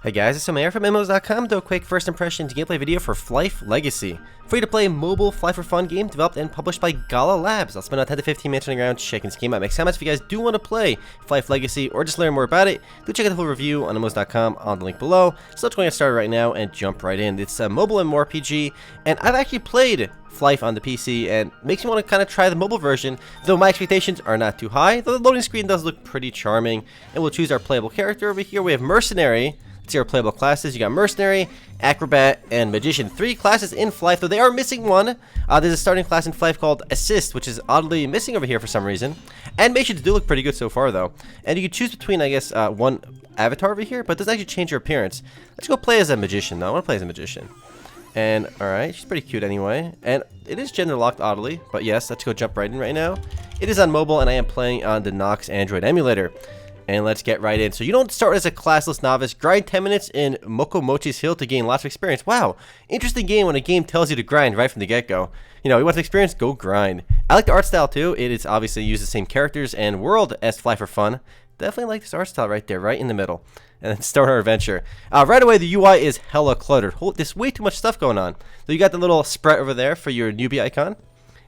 Hey guys, it's Omer from MMOs.com. Do a quick first impressions gameplay video for Flyff Legacy. Free to play mobile fly for fun game developed and published by Gala Labs. I'll spend about 10 to 15 minutes on the ground checking this game out. Make comments if you guys do want to play Flyff Legacy or just learn more about it. Do check out the full review on MMOs.com on the link below. So let's go get started right now and jump right in. It's a mobile MMORPG, and I've actually played Flyff on the PC, and makes me want to kind of try the mobile version, though my expectations are not too high. The loading screen does look pretty charming, and we'll choose our playable character over here. We have Mercenary. Let's see our playable classes. You got Mercenary, Acrobat, and Magician. 3 classes in Flyff, though they are missing one. There's a starting class in Flyff called Assist, which is oddly missing over here for some reason. Animations do look pretty good so far, though. And you can choose between, I guess, one avatar over here, but it doesn't actually change your appearance. Let's go play as a Magician, though. I want to play as a Magician. And, alright, she's pretty cute anyway. And it is gender locked, oddly. But yes, let's go jump right in right now. It is on mobile, and I am playing on the Nox Android emulator. And let's get right in. So you don't start as a classless novice. Grind 10 minutes in Mokomochi's Hill to gain lots of experience. Wow, interesting game when a game tells you to grind right from the get-go. You know, you want to experience, go grind. I like the art style too. It is obviously used the same characters and world as Fly for Fun. Definitely like this art style right there, right in the middle. And then start our adventure. Right away, the UI is hella cluttered. There's way too much stuff going on. So you got the little sprite over there for your newbie icon.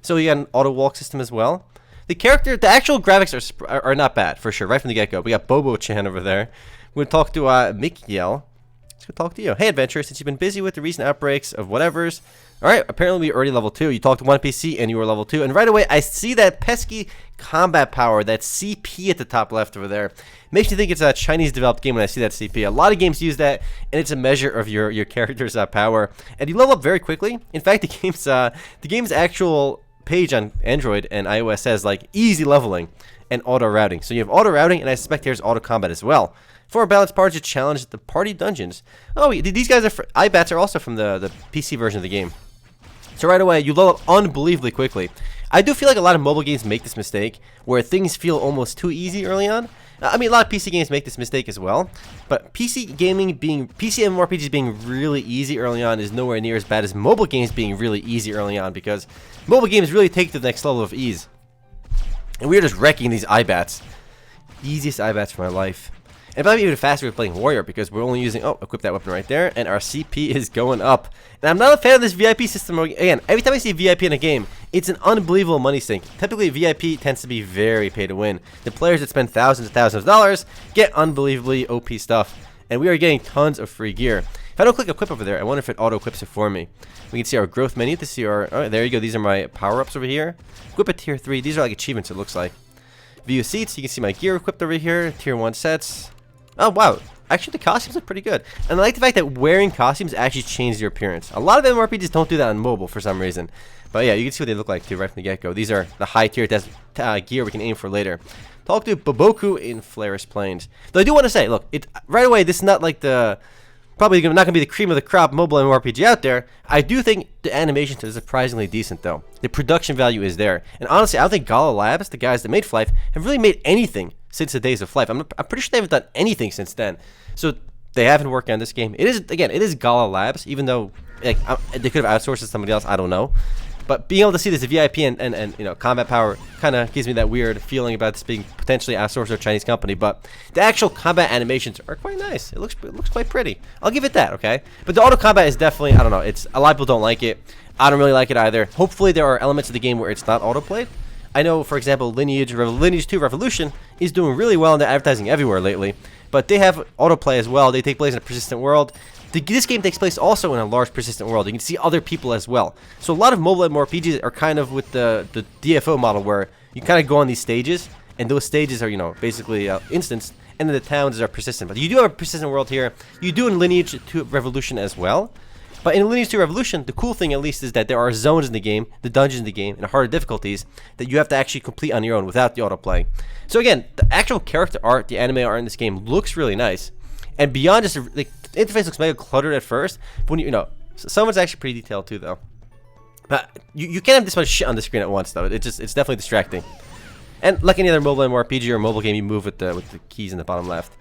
So you got an auto walk system as well. The actual graphics are not bad, for sure, right from the get-go. We got Bobo-chan over there. We're going to talk to Mikiel. Let's go talk to you. Hey, adventurer, since you've been busy with the recent outbreaks of whatevers. Alright, apparently we're already level 2. You talked to one NPC and you were level 2. And right away, I see that pesky combat power, that CP at the top left over there. Makes me think it's a Chinese-developed game when I see that CP. A lot of games use that, and it's a measure of your character's power. And you level up very quickly. In fact, the game's actual page on Android and iOS says like easy leveling and auto routing. So you have auto routing, and I suspect there's auto combat as well. For a balanced party, to challenge the party dungeons. Oh, these guys are iBats are also from the PC version of the game. So right away, you level up unbelievably quickly. I do feel like a lot of mobile games make this mistake where things feel almost too easy early on. I mean, a lot of PC games make this mistake as well, but PC MMORPGs being really easy early on is nowhere near as bad as mobile games being really easy early on, because mobile games really take to the next level of ease. And we're just wrecking these iBats. Easiest iBats for my life. And probably even faster with playing Warrior, because we're only using, equip that weapon right there, and our CP is going up. And I'm not a fan of this VIP system. Again, every time I see VIP in a game, it's an unbelievable money sink. Typically, VIP tends to be very pay to win. The players that spend thousands and thousands of dollars get unbelievably OP stuff. And we are getting tons of free gear. If I don't click equip over there, I wonder if it auto-equips it for me. We can see our growth menu to see our, there you go, these are my power-ups over here. Equip at tier 3, these are like achievements, it looks like. View seats, you can see my gear equipped over here, tier 1 sets. Oh, wow. Actually, the costumes look pretty good. And I like the fact that wearing costumes actually changes your appearance. A lot of MMORPGs don't do that on mobile for some reason. But yeah, you can see what they look like too right from the get-go. These are the high tier gear we can aim for later. Talk to Boboku in Flaris Plains. Though I do want to say, look, right away, this is not like probably not going to be the cream of the crop mobile MMORPG out there. I do think the animations are surprisingly decent, though. The production value is there. And honestly, I don't think Gala Labs, the guys that made Flyff, have really made anything since the days of Flyff. I'm pretty sure they haven't done anything since then. So they haven't worked on this game. It is Gala Labs, even though they could have outsourced it to somebody else. I don't know. But being able to see this VIP and you know, combat power kind of gives me that weird feeling about this being potentially outsourced to a Chinese company. But the actual combat animations are quite nice. It looks quite pretty. I'll give it that, okay? But the auto combat is definitely, I don't know. A lot of people don't like it. I don't really like it either. Hopefully there are elements of the game where it's not autoplayed. I know, for example, Lineage 2 Revolution is doing really well in their advertising everywhere lately. But they have autoplay as well. They take place in a persistent world. This game takes place also in a large persistent world. You can see other people as well. So a lot of mobile MMORPGs are kind of with the DFO model, where you kind of go on these stages, and those stages are, you know, basically instanced, and then the towns are persistent. But you do have a persistent world here. You do in Lineage 2 Revolution as well. But in Lineage 2 Revolution, the cool thing at least is that there are zones in the game, the dungeons in the game, and harder difficulties that you have to actually complete on your own without the autoplay. So again, the actual character art, the anime art in this game looks really nice. And beyond just, the interface looks mega cluttered at first, but when you know, some of it's actually pretty detailed too, though. But you can't have this much shit on the screen at once, though. It's definitely distracting. And like any other mobile MMORPG or mobile game, you move with the keys in the bottom left.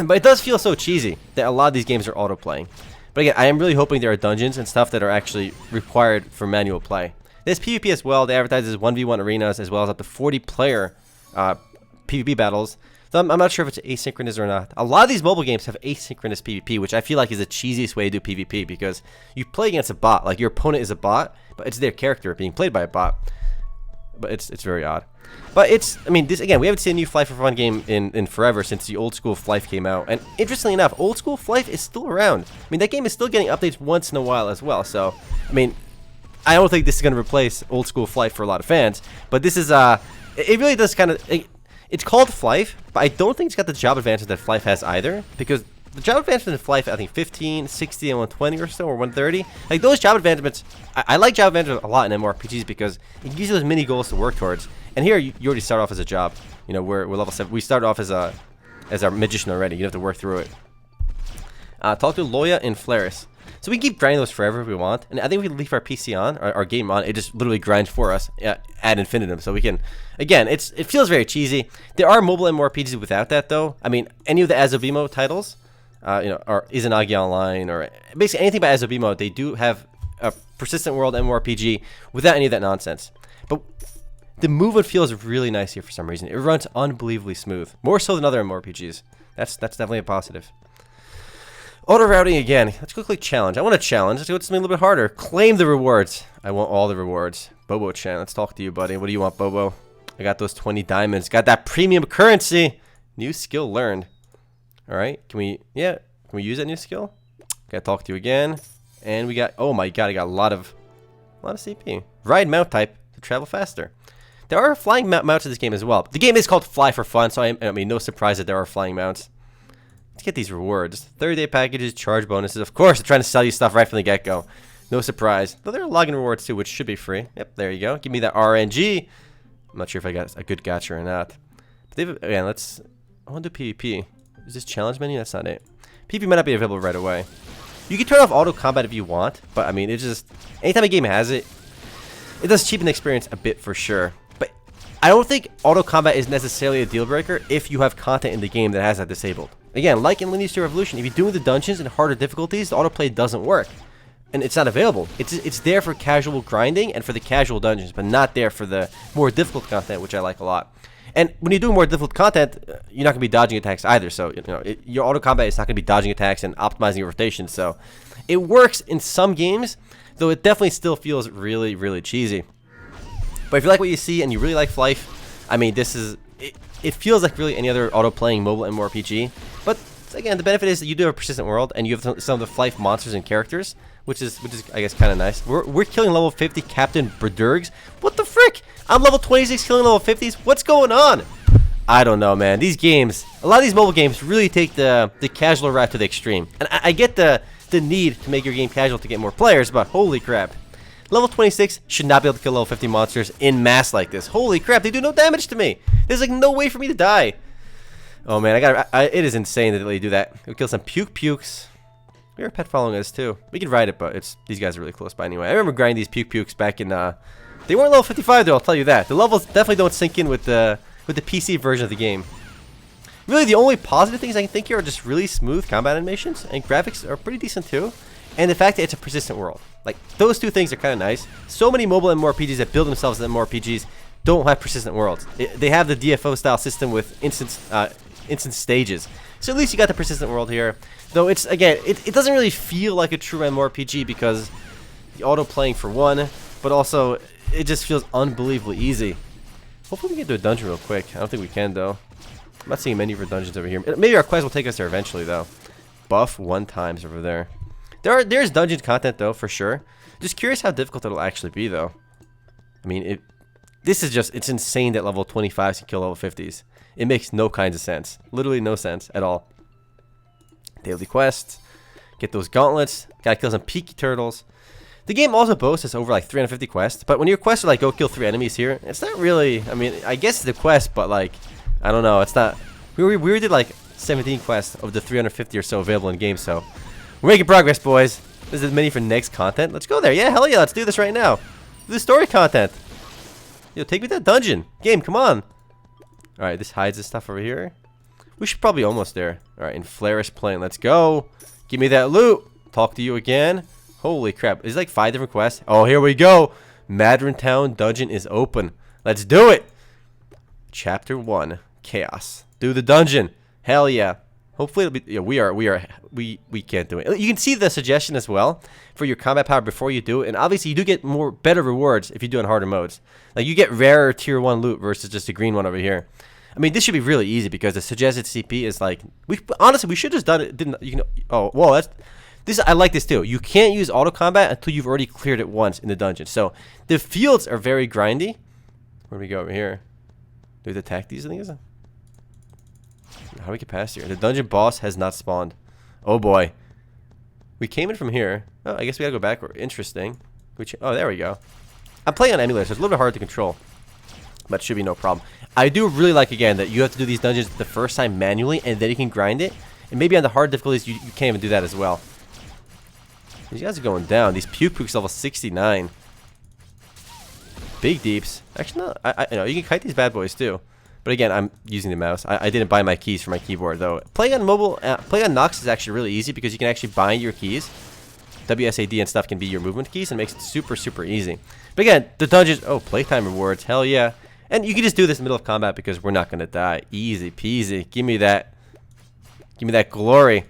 But it does feel so cheesy that a lot of these games are auto-playing. But again, I am really hoping there are dungeons and stuff that are actually required for manual play. There's PvP as well. They advertise as 1v1 arenas, as well as up to 40-player PvP battles. Though I'm not sure if it's asynchronous or not. A lot of these mobile games have asynchronous PvP, which I feel like is the cheesiest way to do PvP because you play against a bot. Like your opponent is a bot, but it's their character being played by a bot. But it's very odd. But I mean, this again, we haven't seen a new Flyff for Fun game in forever since the old school Flyff came out. And interestingly enough, old school Flyff is still around. I mean, that game is still getting updates once in a while as well. So, I mean, I don't think this is going to replace old school Flyff for a lot of fans. But this is, it really does kind of, it's called Flyff, but I don't think it's got the job advantage that Flyff has either. Because the job advantage in Flyff, I think 15, 60, and 120 or so, or 130. Like those job advantagements, I like job advantages a lot in MMORPGs because it gives you those mini goals to work towards. And here, you already start off as a job. You know, we're level 7. We start off as our magician already. You have to work through it. Talk to Loya and Flaris. So we can keep grinding those forever if we want. And I think we can leave our PC on, our game on. It just literally grinds for us ad infinitum. So we can, again, it feels very cheesy. There are mobile MMORPGs without that, though. I mean, any of the Azobimo titles, you know, or Izanagi Online, or basically anything by Azobimo, they do have a persistent world MMORPG without any of that nonsense. But the movement feels really nice here for some reason. It runs unbelievably smooth, more so than other MMORPGs. That's definitely a positive. Auto routing again. Let's go click challenge. I want a challenge. Let's go with something a little bit harder. Claim the rewards. I want all the rewards. Bobo Chan, let's talk to you, buddy. What do you want, Bobo? I got those 20 diamonds. Got that premium currency. New skill learned. All right. Can we use that new skill? Gotta talk to you again. And we got, oh my god, I got a lot of CP. Ride mount type to travel faster. There are flying mounts in this game as well. The game is called Fly for Fun, so I mean, no surprise that there are flying mounts. Let's get these rewards. 30-day packages, charge bonuses. Of course, they're trying to sell you stuff right from the get-go. No surprise. Though there are login rewards too, which should be free. Yep, there you go. Give me that RNG. I'm not sure if I got a good gacha or not. But again, I want to do PvP. Is this challenge menu? That's not it. PvP might not be available right away. You can turn off auto combat if you want, but I mean, it's just, anytime a game has it, it does cheapen the experience a bit for sure. But I don't think auto combat is necessarily a deal breaker if you have content in the game that has that disabled. Again, like in Lineage 2 Revolution, if you're doing the dungeons and harder difficulties, the autoplay doesn't work. And it's not available. It's there for casual grinding and for the casual dungeons, but not there for the more difficult content, which I like a lot. And when you're doing more difficult content, you're not going to be dodging attacks either. So, you know, your auto combat is not going to be dodging attacks and optimizing your rotation. So, it works in some games, though it definitely still feels really, really cheesy. But if you like what you see and you really like Flyff, I mean, this is... It feels like really any other auto-playing mobile MMORPG. But, again, the benefit is that you do have a persistent world, and you have some of the Flyff monsters and characters, which is I guess, kind of nice. We're killing level 50 Captain Berdurgs. What the frick? I'm level 26 killing level 50s? What's going on? I don't know, man. These games, a lot of these mobile games really take the casual route to the extreme. And I get the need to make your game casual to get more players, but holy crap. Level 26 should not be able to kill level 50 monsters in mass like this. Holy crap, they do no damage to me. There's like no way for me to die. Oh man, it is insane that they do that. We'll kill some pukes. We have a pet following us too. We can ride it, but these guys are really close by anyway. I remember grinding these pukes back in, they weren't level 55 though, I'll tell you that. The levels definitely don't sync in with the PC version of the game. Really, the only positive things I can think here are just really smooth combat animations, and graphics are pretty decent too. And the fact that it's a persistent world. Like, those two things are kind of nice. So many mobile MMORPGs that build themselves as MMORPGs don't have persistent worlds. They have the DFO style system with instant stages. So at least you got the persistent world here. Though it's, again, it doesn't really feel like a true MMORPG because the auto playing for one, but also it just feels unbelievably easy. Hopefully we can get to a dungeon real quick. I don't think we can though. I'm not seeing many for dungeons over here. Maybe our quest will take us there eventually though. Buff 1 times over there. There's dungeon content though, for sure. Just curious how difficult it'll actually be though. I mean, it's insane that level 25s can kill level 50s. It makes no kinds of sense. Literally no sense at all. Daily quests. Get those gauntlets. Gotta kill some peaky turtles. The game also boasts it's over like 350 quests, but when your quests are like go kill 3 enemies here, it's not really, I mean, I guess it's the quest, but like, I don't know, it's not, we did like 17 quests of the 350 or so available in game, so we're making progress, boys. This is many for next content. Let's go there. Yeah, hell yeah, let's do this right now. Do the story content. Yo, take me to that dungeon. Game, come on. Alright, this hides this stuff over here. We should probably almost there. Alright, in Flaris Plain, let's go. Give me that loot. Talk to you again. Holy crap. There's like 5 different quests. Oh, here we go. Madron Town dungeon is open. Let's do it. Chapter 1, Chaos. do the dungeon. Hell yeah. Hopefully it'll be, yeah, we can't do it. You can see the suggestion as well for your combat power before you do it. And obviously you do get better rewards if you do it in harder modes. Like you get rarer tier 1 loot versus just a green one over here. I mean, this should be really easy because the suggested CP is like, honestly, we should have just done it. Oh, whoa, I like this too. You can't use auto combat until you've already cleared it once in the dungeon. So the fields are very grindy. Where do we go over here? Do we attack these things? How do we get past here? The dungeon boss has not spawned. Oh boy. We came in from here. Oh, I guess we gotta go backward. Interesting. Oh, there we go. I'm playing on emulator, so it's a little bit hard to control. But it should be no problem. I do really like, again, that you have to do these dungeons the first time manually, and then you can grind it. And maybe on the hard difficulties, you can't even do that as well. These guys are going down. These puke pukes level 69. Big deeps. Actually, no. You know, you can kite these bad boys too. But again, I'm using the mouse. I didn't buy my keys for my keyboard though. Playing on mobile, playing on Nox is actually really easy because you can actually bind your keys. WSAD and stuff can be your movement keys and makes it super, super easy. But again, the dungeons, oh, playtime rewards, hell yeah. And you can just do this in the middle of combat because we're not gonna die. Easy peasy. Give me that. Give me that glory.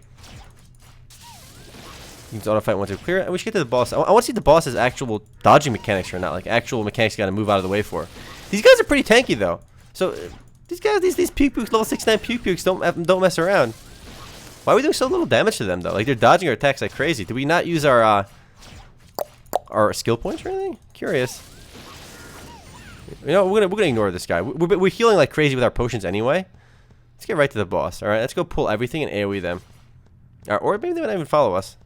You can auto fight once you clear it. We should get to the boss. I want to see the boss's actual dodging mechanics or not. Like actual mechanics you gotta move out of the way for. These guys are pretty tanky though. So these guys, these puke pukes, level 69 puke pukes, don't mess around. Why are we doing so little damage to them though? Like they're dodging our attacks like crazy. Did we not use our skill points or anything? Curious. You know, we're gonna ignore this guy. We're healing like crazy with our potions anyway. Let's get right to the boss. All right, let's go pull everything and AOE them. Or maybe they might not even follow us.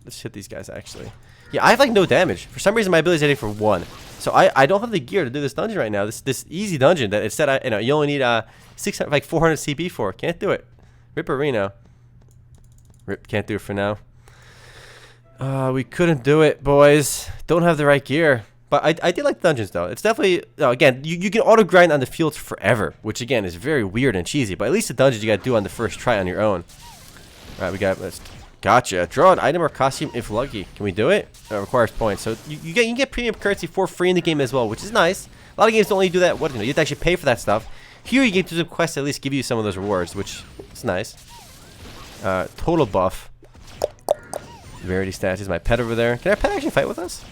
Let's hit these guys actually. Yeah, I have like no damage. For some reason, my ability is hitting for 1. So I don't have the gear to do this dungeon right now. This easy dungeon that it said you only need 600 like 400 CP for. Can't do it. Rip Arena. Rip, can't do it for now. We couldn't do it, boys. Don't have the right gear. But I did like dungeons though. It's definitely again you can auto grind on the fields forever, which again is very weird and cheesy. But at least the dungeons you gotta do on the first try on your own. All right, we got this. Gotcha. Draw an item or costume if lucky. Can we do it? It requires points. So you can get premium currency for free in the game as well, which is nice. A lot of games don't only do that. You have to actually pay for that stuff. Here you get to do some quests that at least give you some of those rewards, which is nice. Total buff. Rarity stats is my pet over there. Can our pet actually fight with us?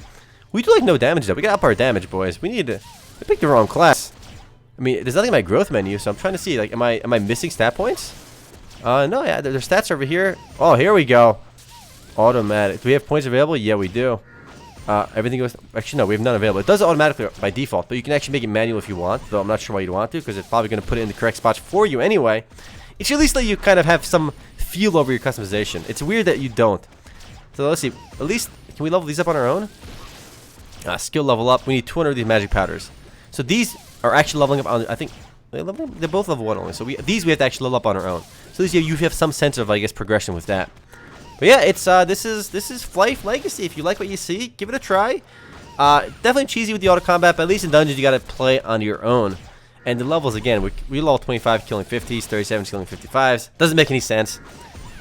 We do like no damage though. We gotta up our damage, boys. We need to. I picked the wrong class. I mean, there's nothing in my growth menu, so I'm trying to see. Like, am I missing stat points? No, yeah, there's stats over here. Oh, here we go. Automatic. Do we have points available? Yeah, we do. Everything goes. Actually, no, we have none available. It does it automatically by default, but you can actually make it manual if you want. Though I'm not sure why you'd want to, because it's probably going to put it in the correct spots for you anyway. It should at least let you kind of have some feel over your customization. It's weird that you don't. So let's see. At least can we level these up on our own? Skill level up. We need 200 of these magic powders. So these are actually leveling up on. I think they're both level 1 only. So these we have to actually level up on our own. So at least you have some sense of, I guess, progression with that. But yeah, it's this is Flyff Legacy. If you like what you see, give it a try. Definitely cheesy with the auto combat, but at least in dungeons you gotta play on your own. And the levels again, we level 25 killing 50s, 37 killing 55s. Doesn't make any sense,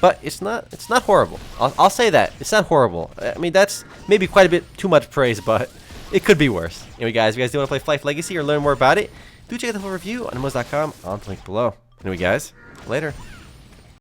but it's not horrible. I'll say that it's not horrible. I mean that's maybe quite a bit too much praise, but it could be worse. Anyway, guys, if you guys do want to play Flyff Legacy or learn more about it, do check out the full review on MMOs.com on the link below. Anyway, guys, later.